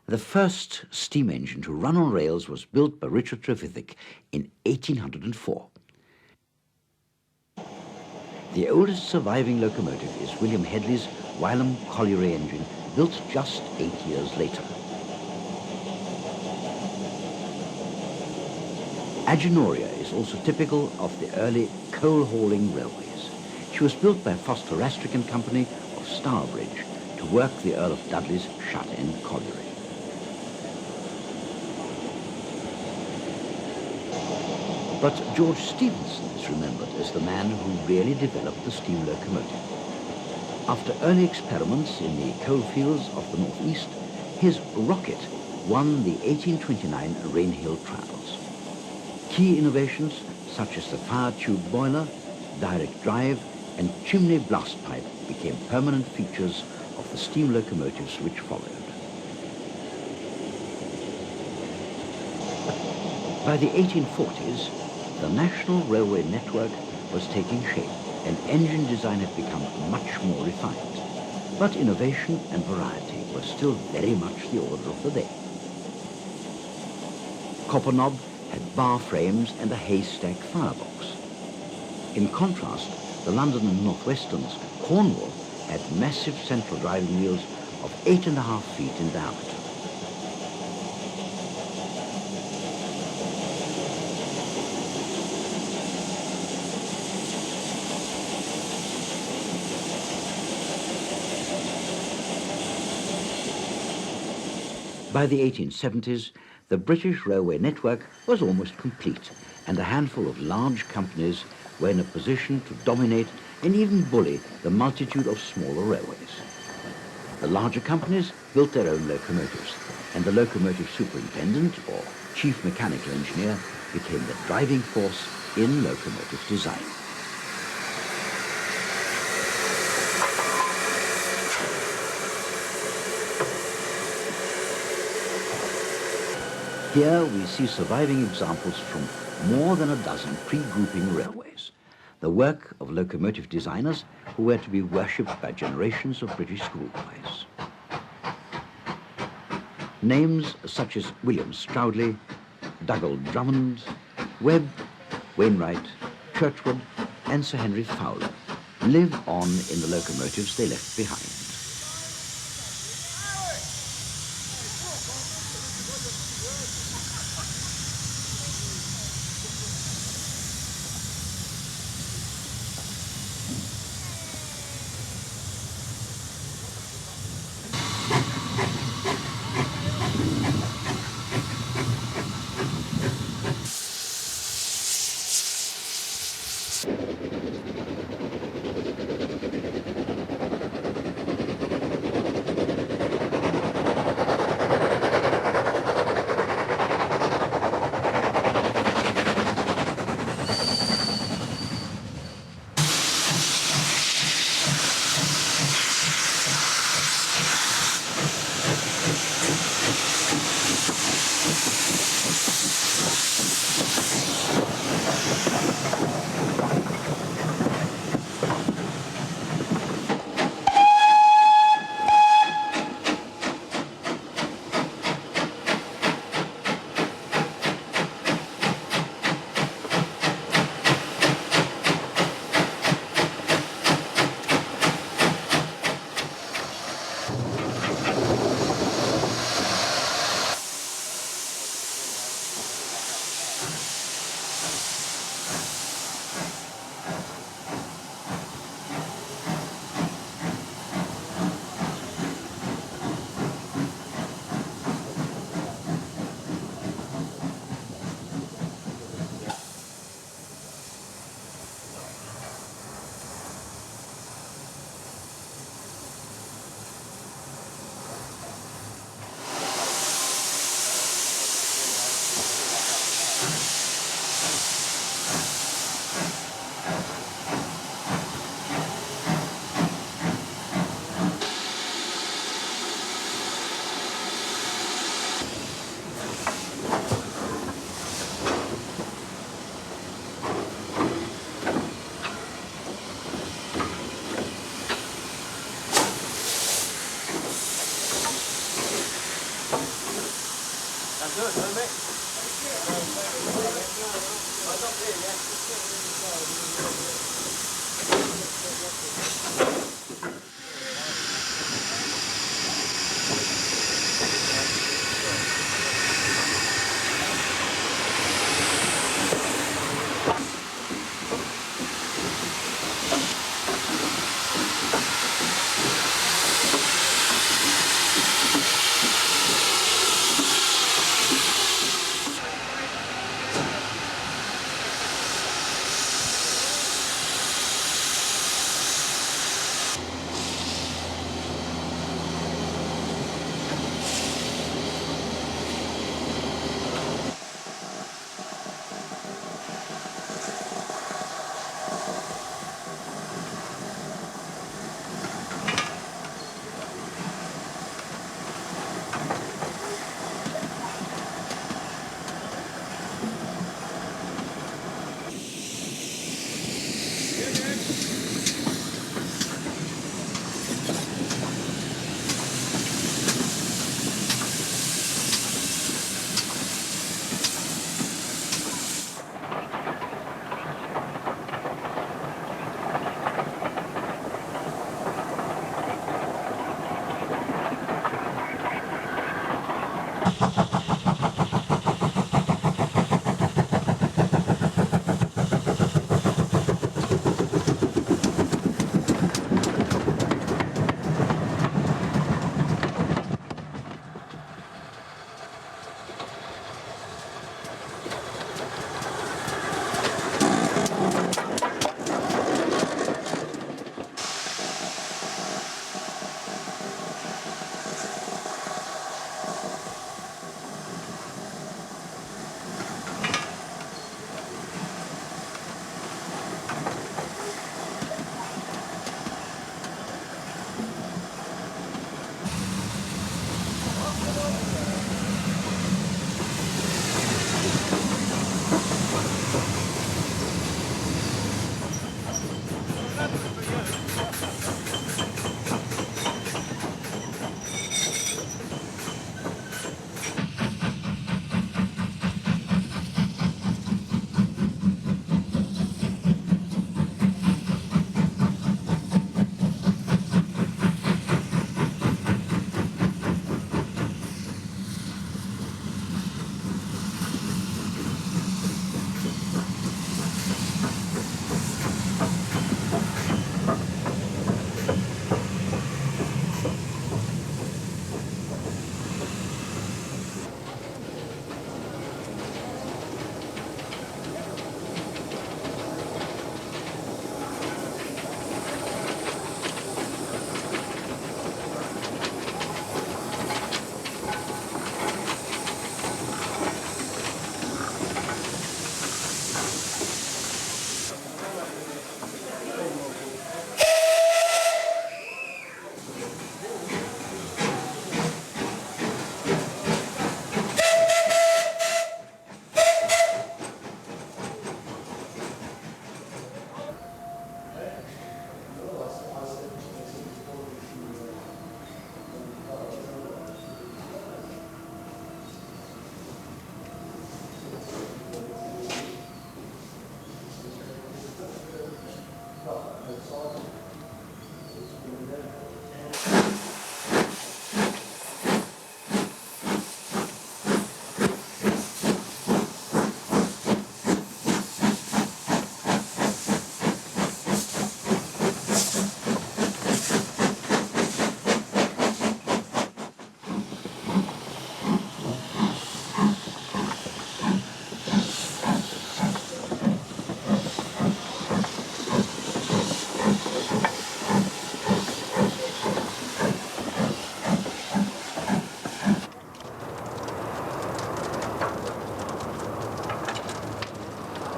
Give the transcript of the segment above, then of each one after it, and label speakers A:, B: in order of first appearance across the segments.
A: The first steam engine to run on rails was built by Richard Trevithick in 1804. The oldest surviving locomotive is William Hedley's Wylam colliery engine, built just 8 years later. Agenoria is also typical of the early coal-hauling railways. She was built by Foster Rastrick and Company of Stourbridge to work the Earl of Dudley's shut-end colliery. But George Stephenson is remembered as the man who really developed the steam locomotive. After early experiments in the coalfields of the northeast, his rocket won the 1829 Rainhill trials. Key innovations such as the fire tube boiler, direct drive, and chimney blast pipe became permanent features of the steam locomotives which followed. By the 1840s, the national railway network was taking shape and engine design had become much more refined. But innovation and variety were still very much the order of the day. Copperknob had bar frames and a haystack firebox. In contrast, the London and North Western's Cornwall had massive central driving wheels of 8.5 feet in diameter. By the 1870s, the British railway network was almost complete, and a handful of large companies were in a position to dominate and even bully the multitude of smaller railways. The larger companies built their own locomotives, and the locomotive superintendent, or chief mechanical engineer, became the driving force in locomotive design. Here we see surviving examples from more than a dozen pre-grouping railways, the work of locomotive designers who were to be worshipped by generations of British schoolboys. Names such as William Stroudley, Dougal Drummond, Webb, Wainwright, Churchward, and Sir Henry Fowler live on in the locomotives they left behind.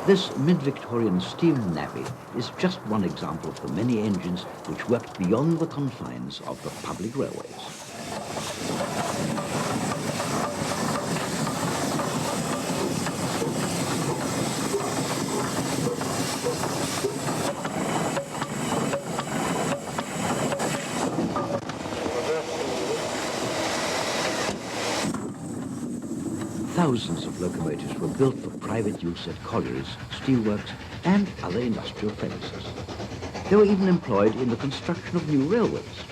A: This mid-Victorian steam navvy is just one example of the many engines which worked beyond the confines of the public railways. Thousands of locomotives were built for private use at collieries, steelworks, and other industrial premises. They were even employed in the construction of new railways.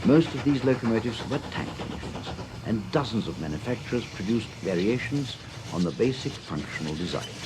A: Most of these locomotives were tank engines, and dozens of manufacturers produced variations on the basic functional designs.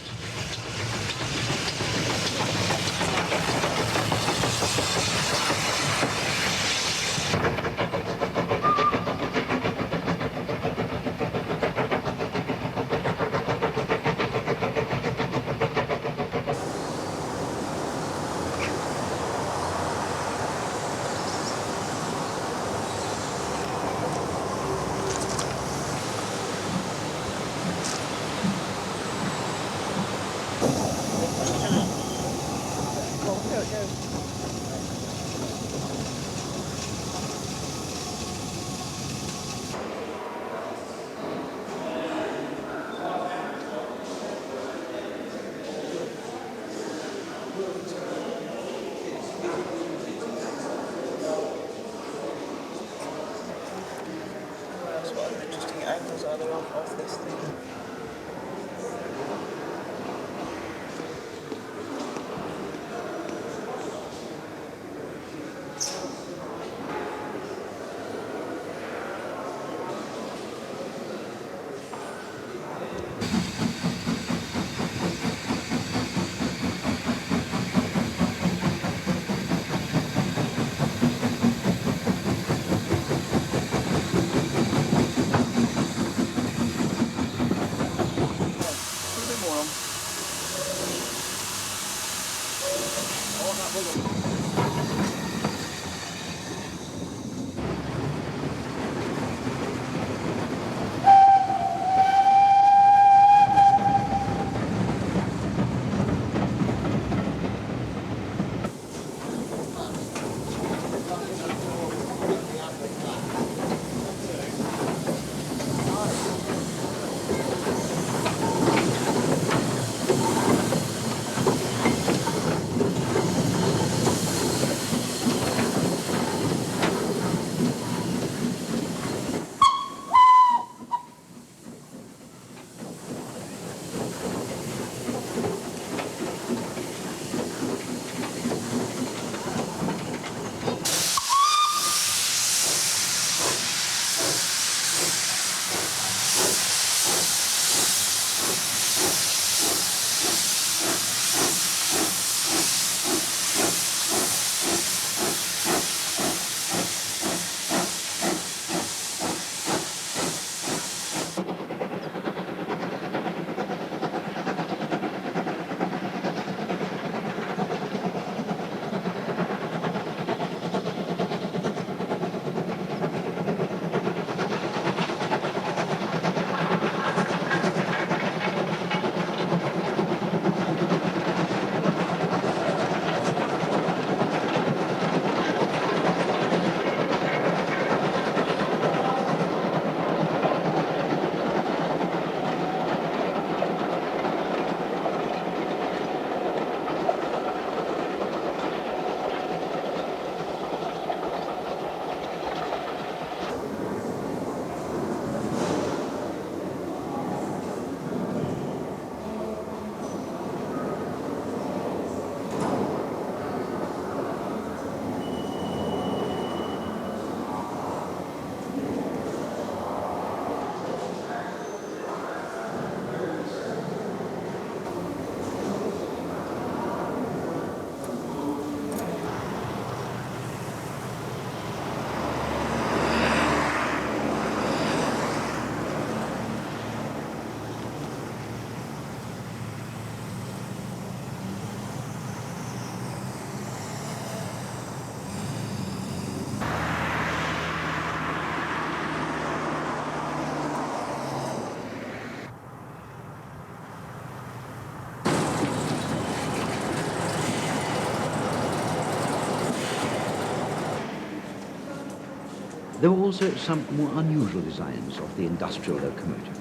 A: There were also some more unusual designs of the industrial locomotive,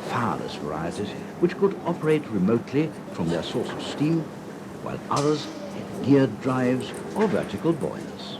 A: fireless varieties which could operate remotely from their source of steam, while others had geared drives or vertical boilers.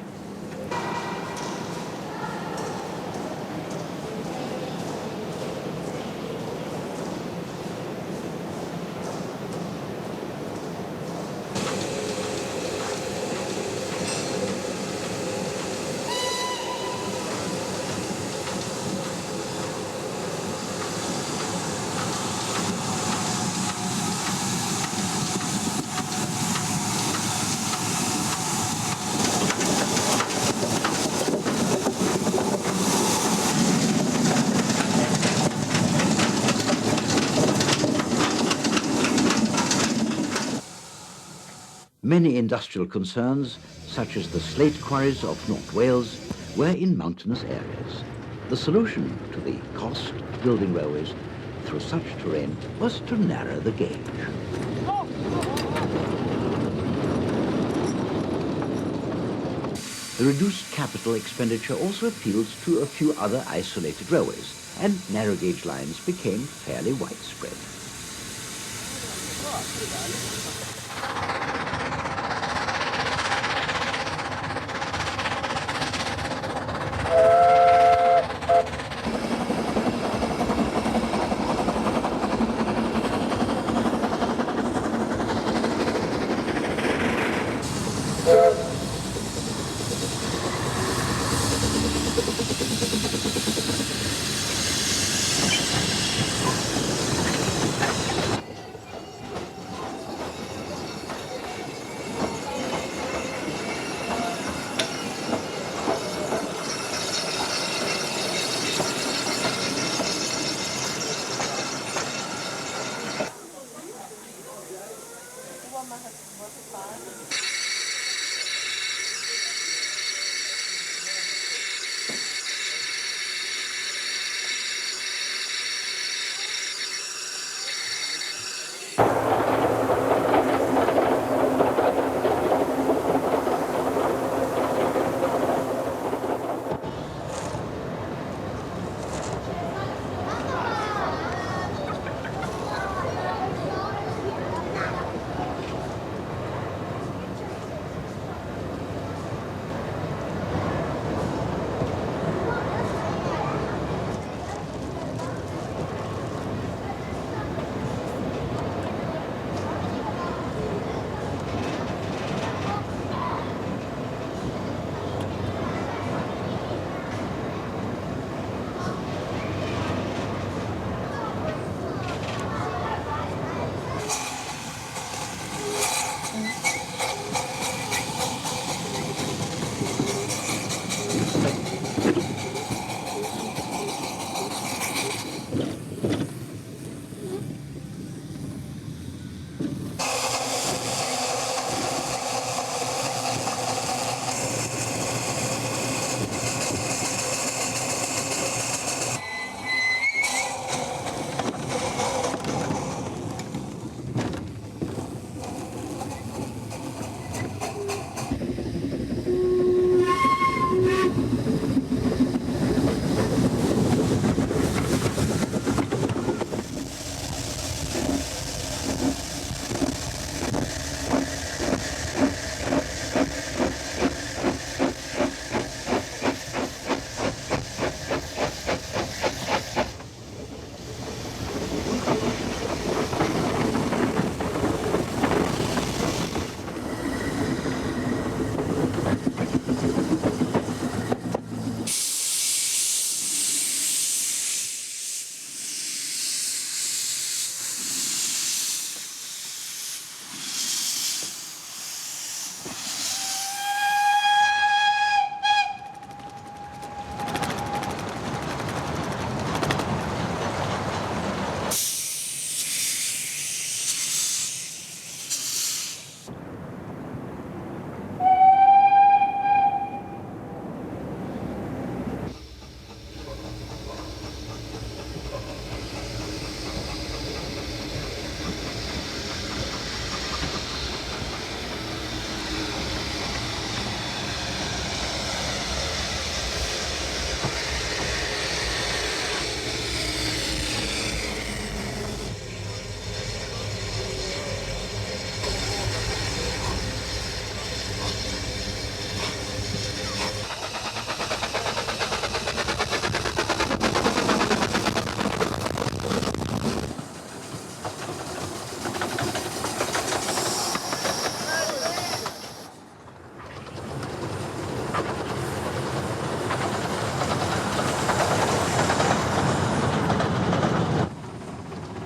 A: Many industrial concerns, such as the slate quarries of North Wales, were in mountainous areas. The solution to the cost of building railways through such terrain was to narrow the gauge. The reduced capital expenditure also appealed to a few other isolated railways, and narrow gauge lines became fairly widespread.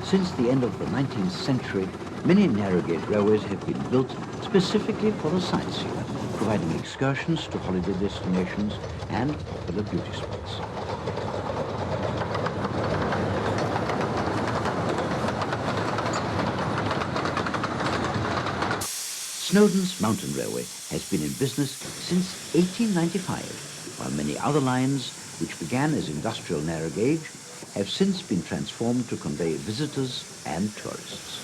A: Since the end of the 19th century, many narrow gauge railways have been built specifically for the sightseer, providing excursions to holiday destinations and popular beauty spots. Snowdon's Mountain Railway has been in business since 1895, while many other lines, which began as industrial narrow gauge, have since been transformed to convey visitors and tourists.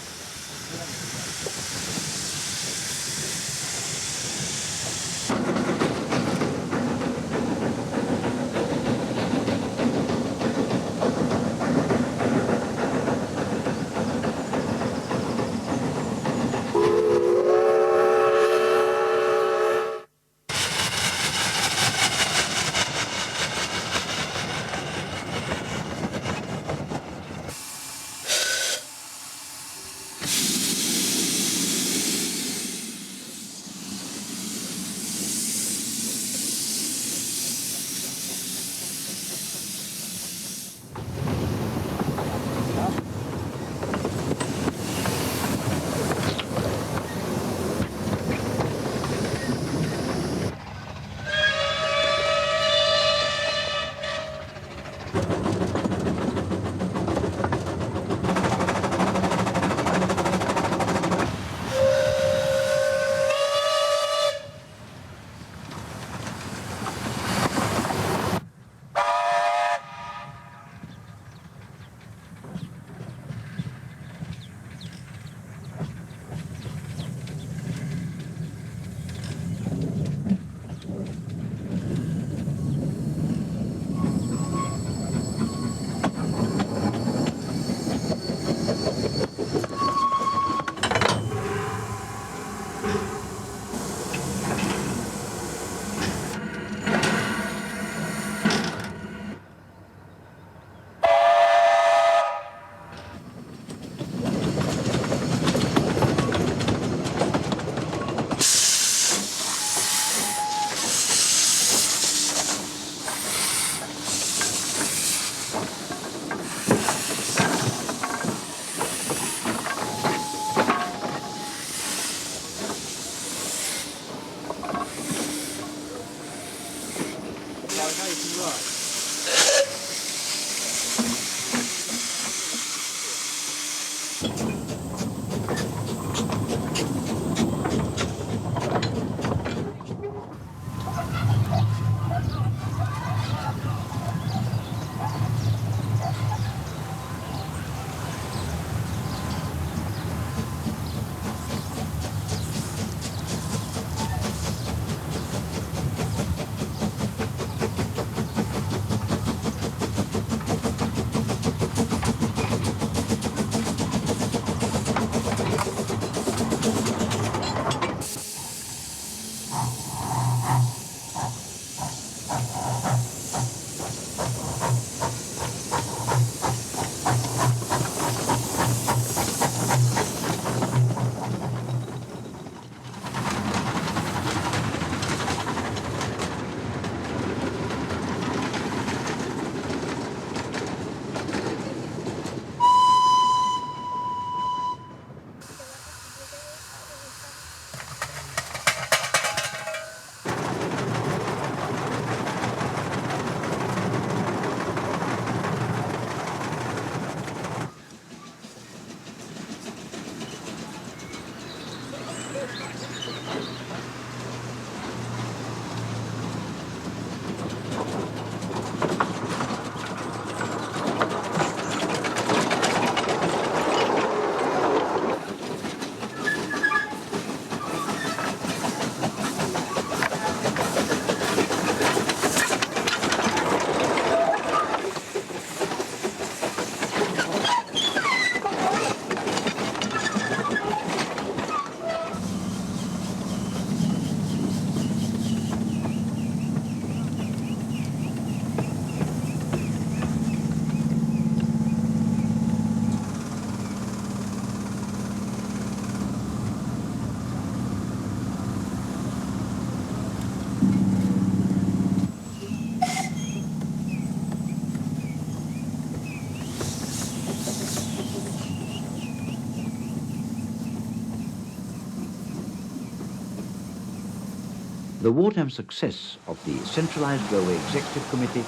A: The wartime success of the Centralized Railway Executive Committee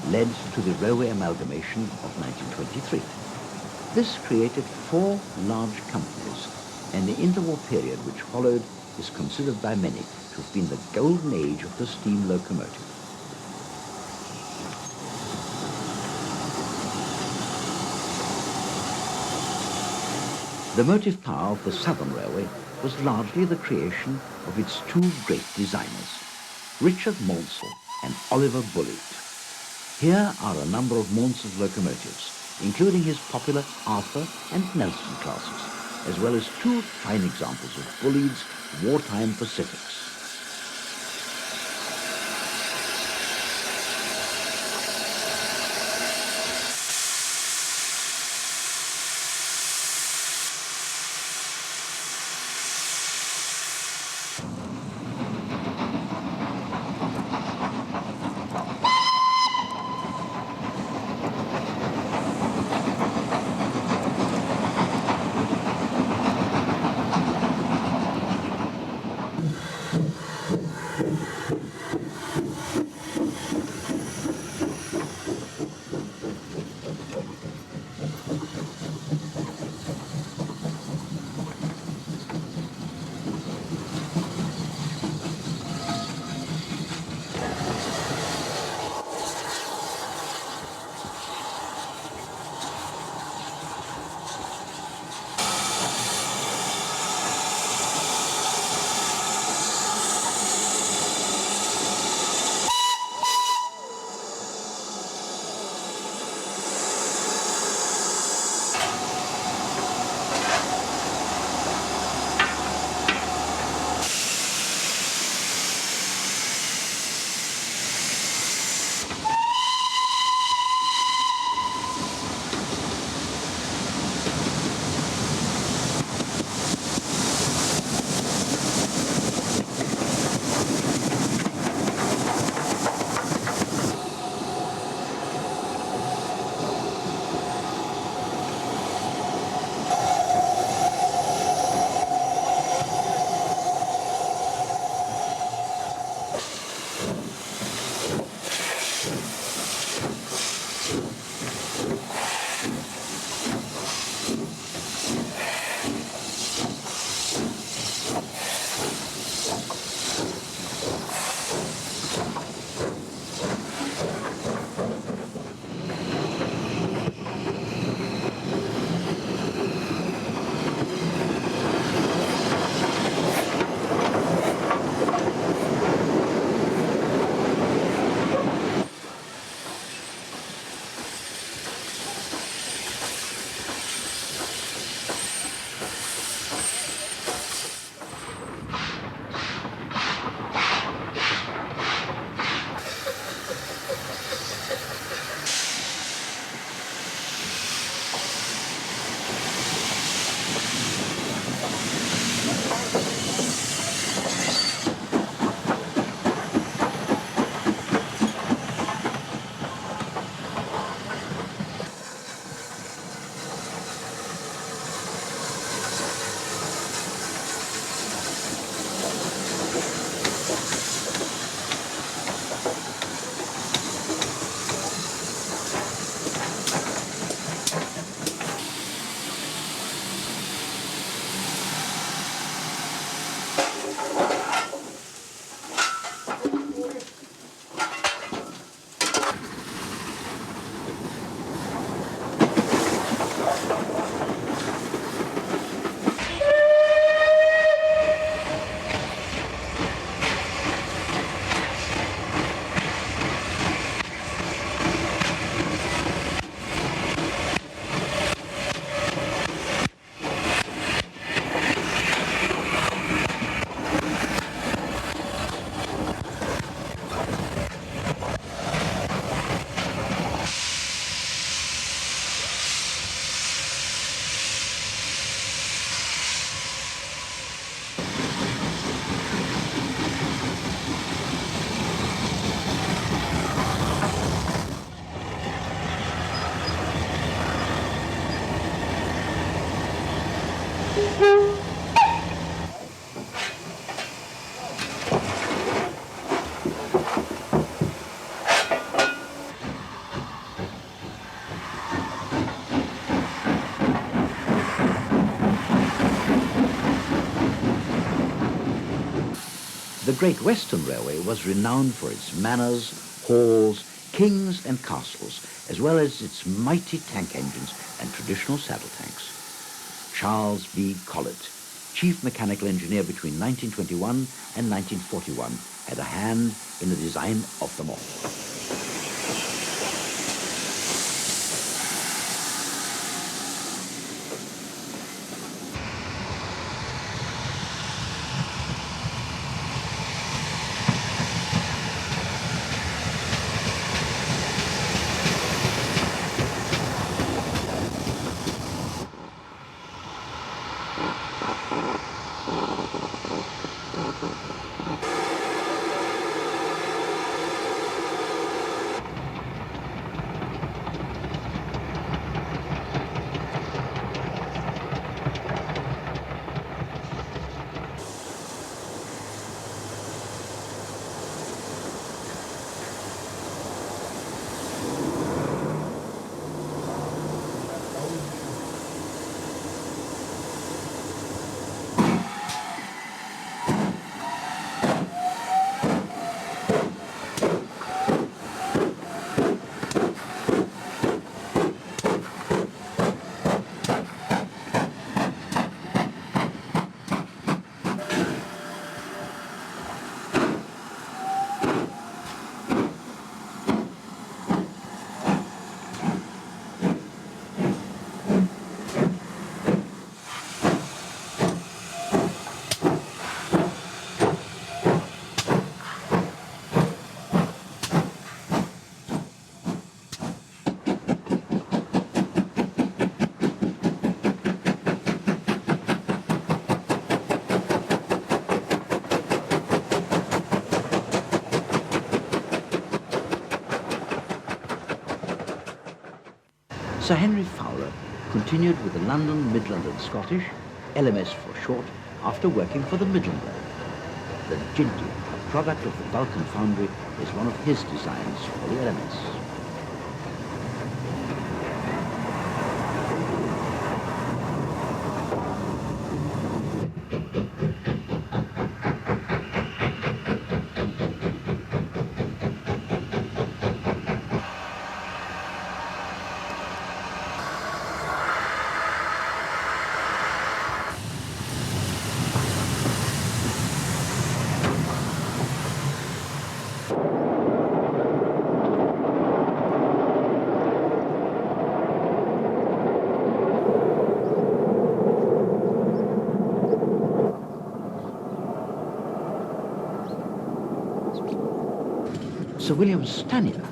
A: led to the Railway Amalgamation of 1923. This created 4 large companies, and the interwar period which followed is considered by many to have been the golden age of the steam locomotive. The motive power of the Southern Railway was largely the creation of its two great designers, Richard Maunsell and Oliver Bulleid. Here are a number of Maunsell's locomotives, including his popular Arthur and Nelson classes, as well as two fine examples of Bulleid's Wartime Pacifics. Great Western Railway was renowned for its manors, halls, kings and castles, as well as its mighty tank engines and traditional saddle tanks. Charles B. Collett, chief mechanical engineer between 1921 and 1941, had a hand in the design of them all. Sir Henry Fowler continued with the London, Midland and Scottish, LMS for short, after working for the Midland Railway. The Ginty, a product of the Vulcan foundry, is one of his designs for the LMS. Sir William Stanier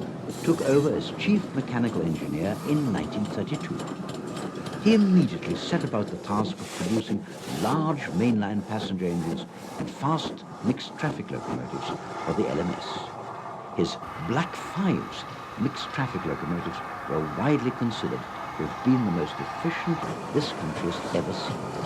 A: took over as chief mechanical engineer in 1932. He immediately set about the task of producing large mainline passenger engines and fast mixed traffic locomotives for the LMS. His Black Fives mixed traffic locomotives were widely considered to have been the most efficient this country has ever seen.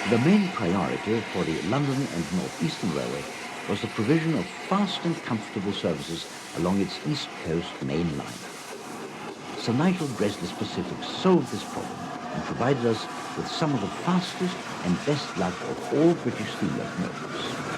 A: The main priority for the London and North Eastern Railway was the provision of fast and comfortable services along its East Coast main line. Sir Nigel Bresley's Pacific solved this problem and provided us with some of the fastest and best luck of all British steam locomotives.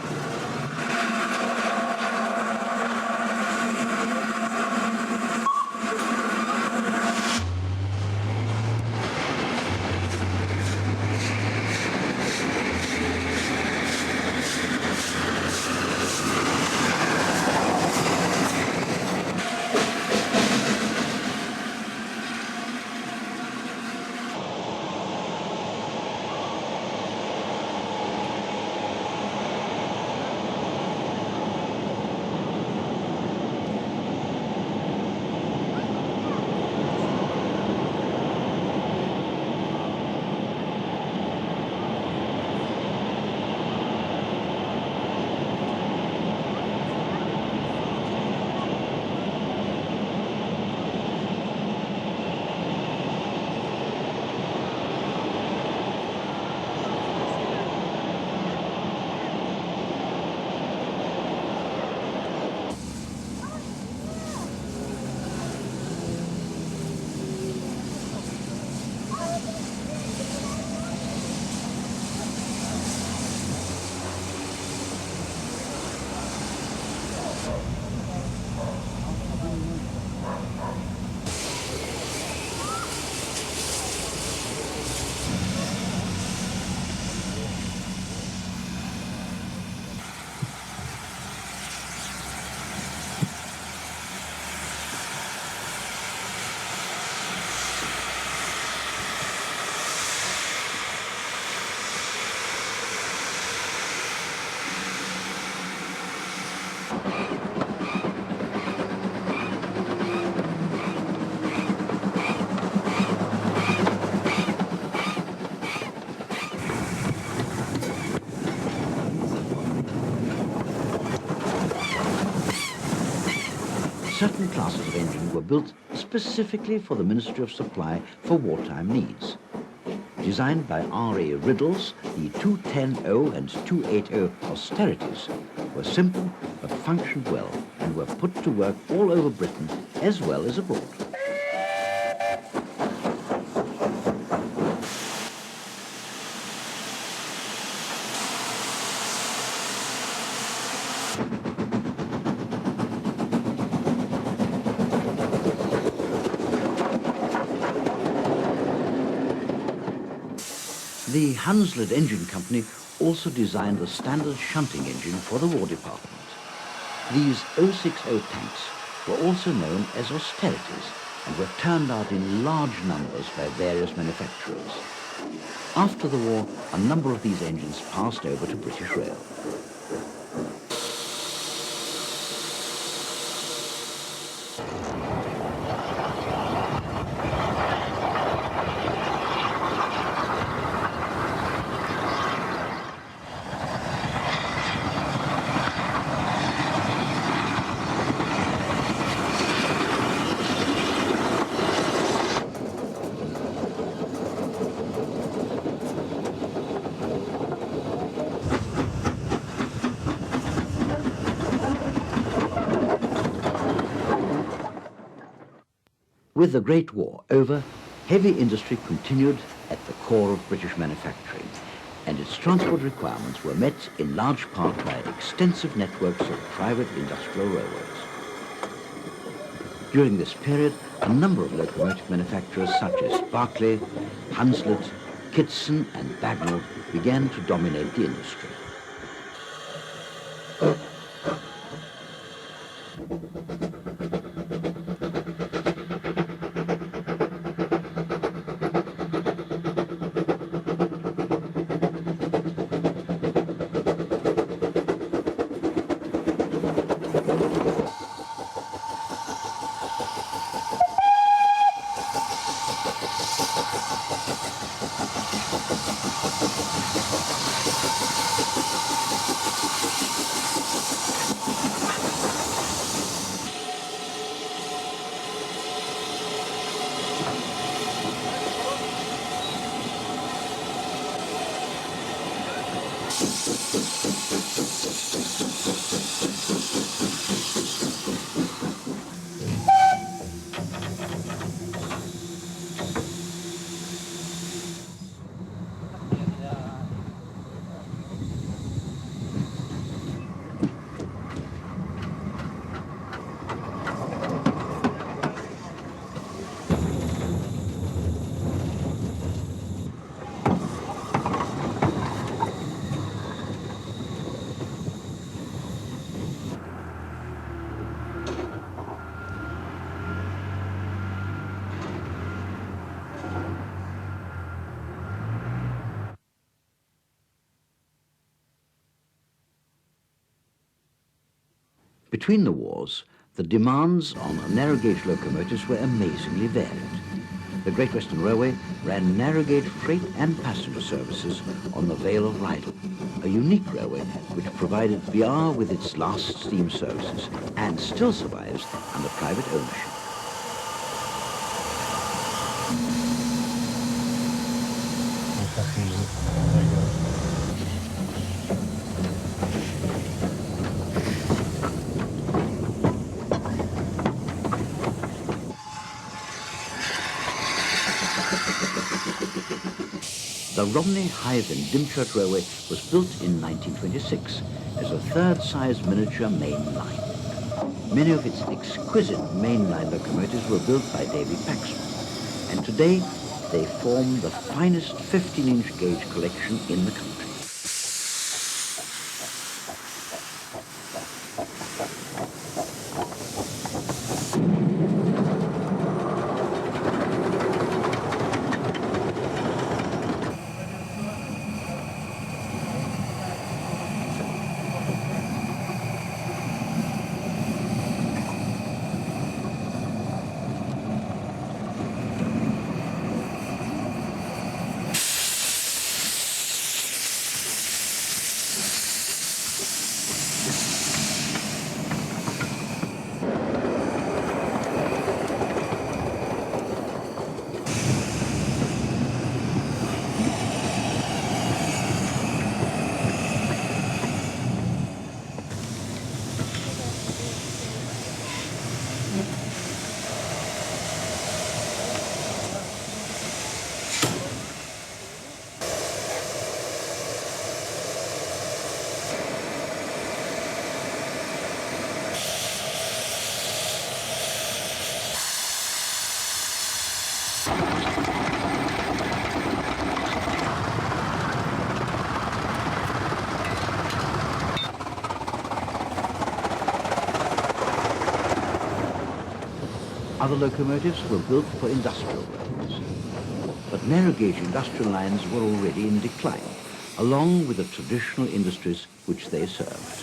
A: Certain classes of engine were built specifically for the Ministry of Supply for wartime needs. Designed by R.A. Riddles, the 210 and 280 austerities were simple but functioned well and were put to work all over Britain as well as abroad. The Hunslet Engine Company also designed the standard shunting engine for the War Department. These 060 tanks were also known as austerities and were turned out in large numbers by various manufacturers. After the war, a number of these engines passed over to British Rail. With the Great War over, heavy industry continued at the core of British manufacturing, and its transport requirements were met in large part by extensive networks of private industrial railways. During this period, a number of locomotive manufacturers such as Barclay, Hunslet, Kitson and Bagnall began to dominate the industry. Between the wars, the demands on narrow-gauge locomotives were amazingly varied. The Great Western Railway ran narrow-gauge freight and passenger services on the Vale of Rydal, a unique railway which provided BR with its last steam services and still survives under private ownership. The Romney, Hythe and Dymchurch Railway was built in 1926 as a third-size miniature main line. Many of its exquisite mainline locomotives were built by David Paxman, and today they form the finest 15-inch gauge collection in the country. Other locomotives were built for industrial roads, but narrow-gauge industrial lines were already in decline, along with the traditional industries which they served.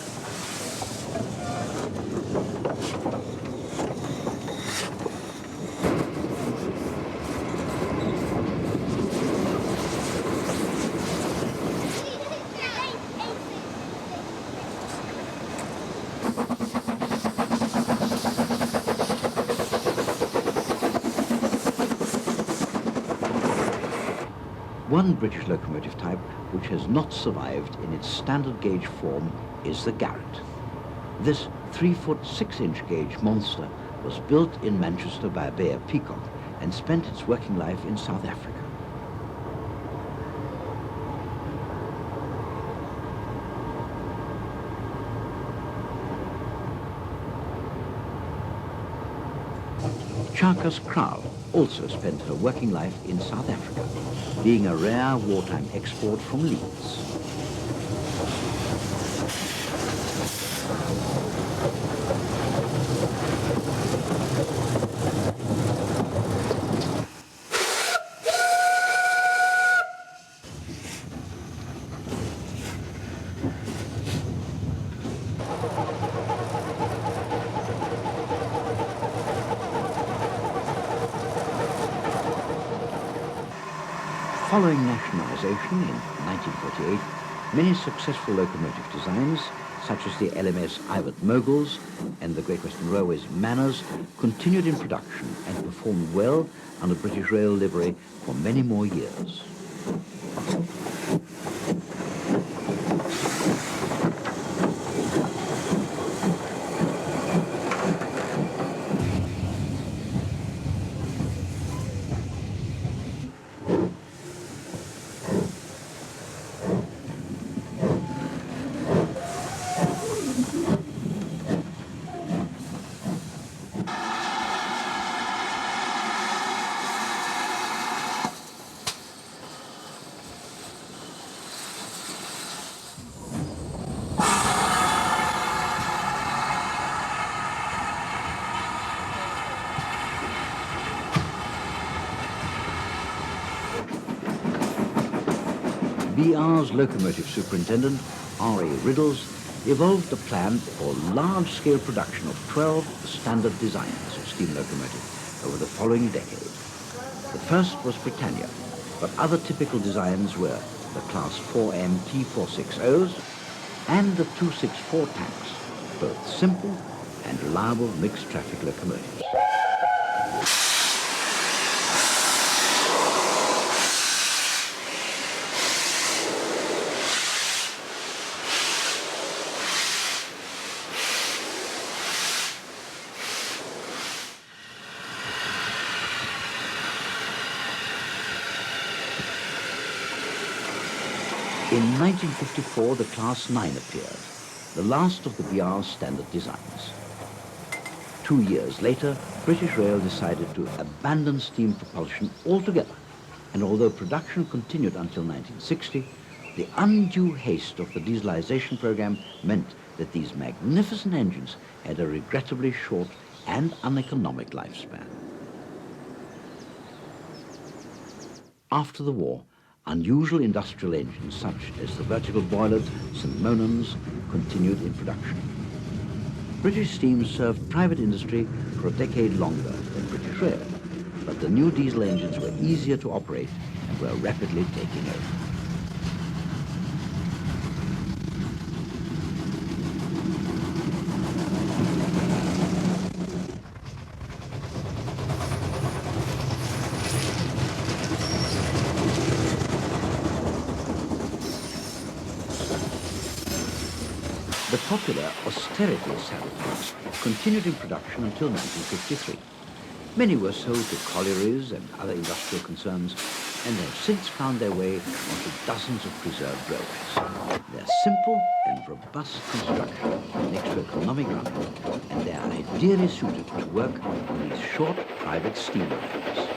A: One British locomotive type which has not survived in its standard gauge form is the Garratt. This 3-foot 6-inch gauge monster was built in Manchester by Bayer Peacock and spent its working life in South Africa. Charkas Kraal also spent her working life in South Africa, being a rare wartime export from Leeds. Following nationalization in 1948, many successful locomotive designs, such as the LMS Ivat Moguls and the Great Western Railway's Manners, continued in production and performed well under British Rail livery for many more years. BR's locomotive superintendent, R.A. Riddles, evolved a plan for large-scale production of 12 standard designs of steam locomotive over the following decade. The first was Britannia, but other typical designs were the Class 4M T460s and the 264 tanks, both simple and reliable mixed-traffic locomotives. In 1954, the Class 9 appeared, the last of the BR's standard designs. 2 years later, British Rail decided to abandon steam propulsion altogether, and although production continued until 1960, the undue haste of the dieselization program meant that these magnificent engines had a regrettably short and uneconomic lifespan. After the war, unusual industrial engines such as the vertical boilers, St. Monans, continued in production. British Steam served private industry for a decade longer than British Rail, but the new diesel engines were easier to operate and were rapidly taking over. The popular austerity saddle cars continued in production until 1953. Many were sold to collieries and other industrial concerns and have since found their way onto dozens of preserved railways. Their simple and robust construction makes for economic running, and they are ideally suited to work on these short private steam lines.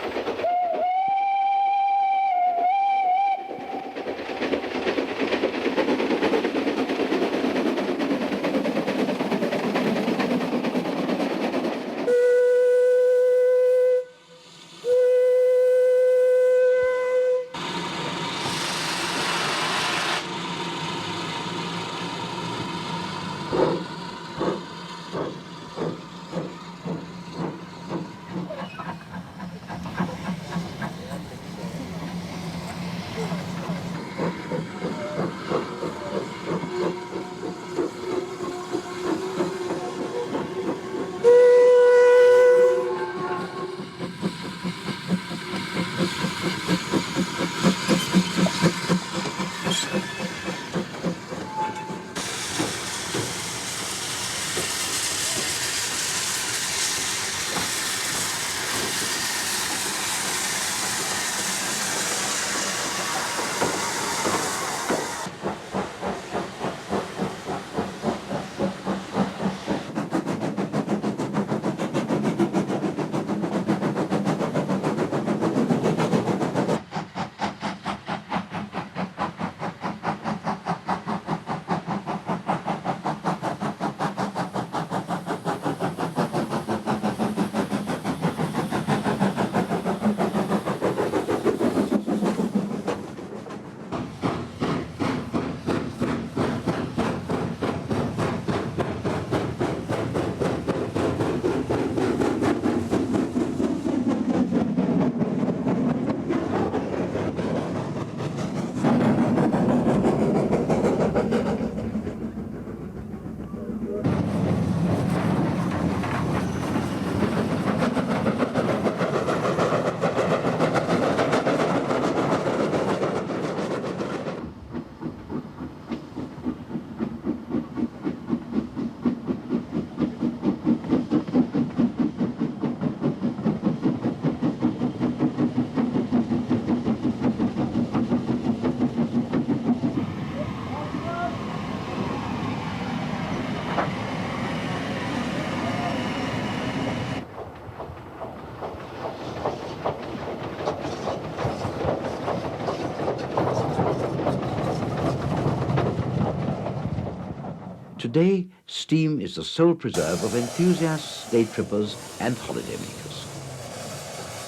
A: Today, steam is the sole preserve of enthusiasts, day trippers, and holidaymakers.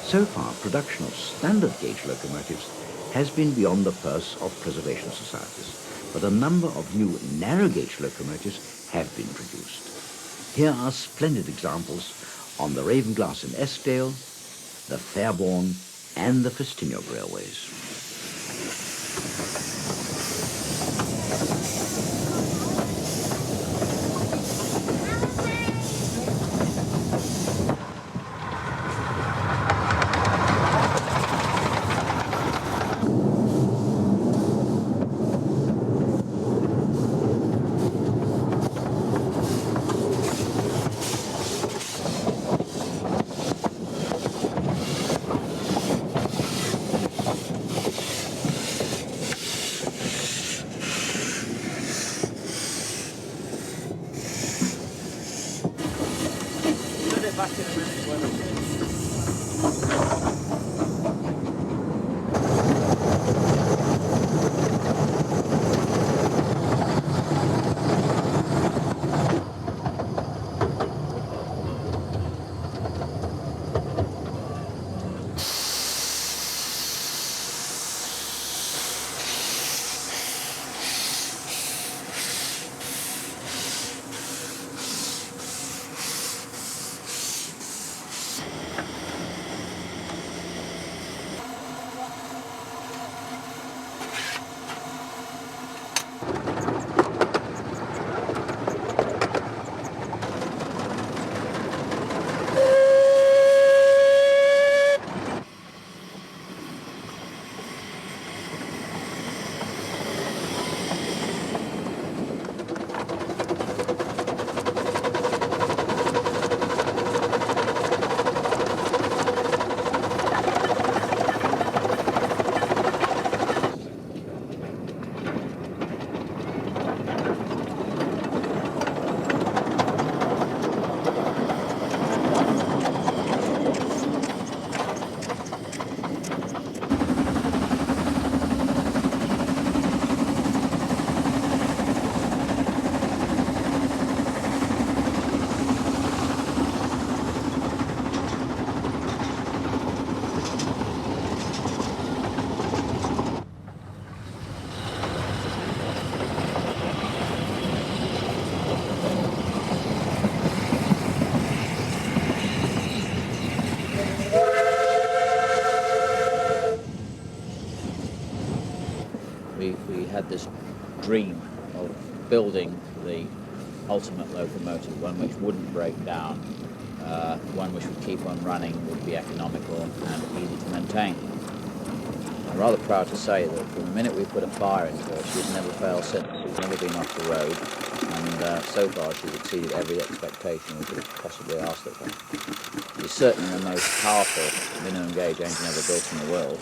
A: So far, production of standard gauge locomotives has been beyond the purse of preservation societies, but a number of new narrow-gauge locomotives have been produced. Here are splendid examples on the Ravenglass in Eskdale, the Fairborn and the Festiniog railways.
B: We had this dream of building the ultimate locomotive, one which wouldn't break down, one which would keep on running, would be economical and easy to maintain. I'm rather proud to say that from the minute we put a fire into her, she's never failed since. She's never been off the road, and so far she's exceeded every expectation we could have possibly asked of her. She's certainly the most powerful minimum gauge engine ever built in the world.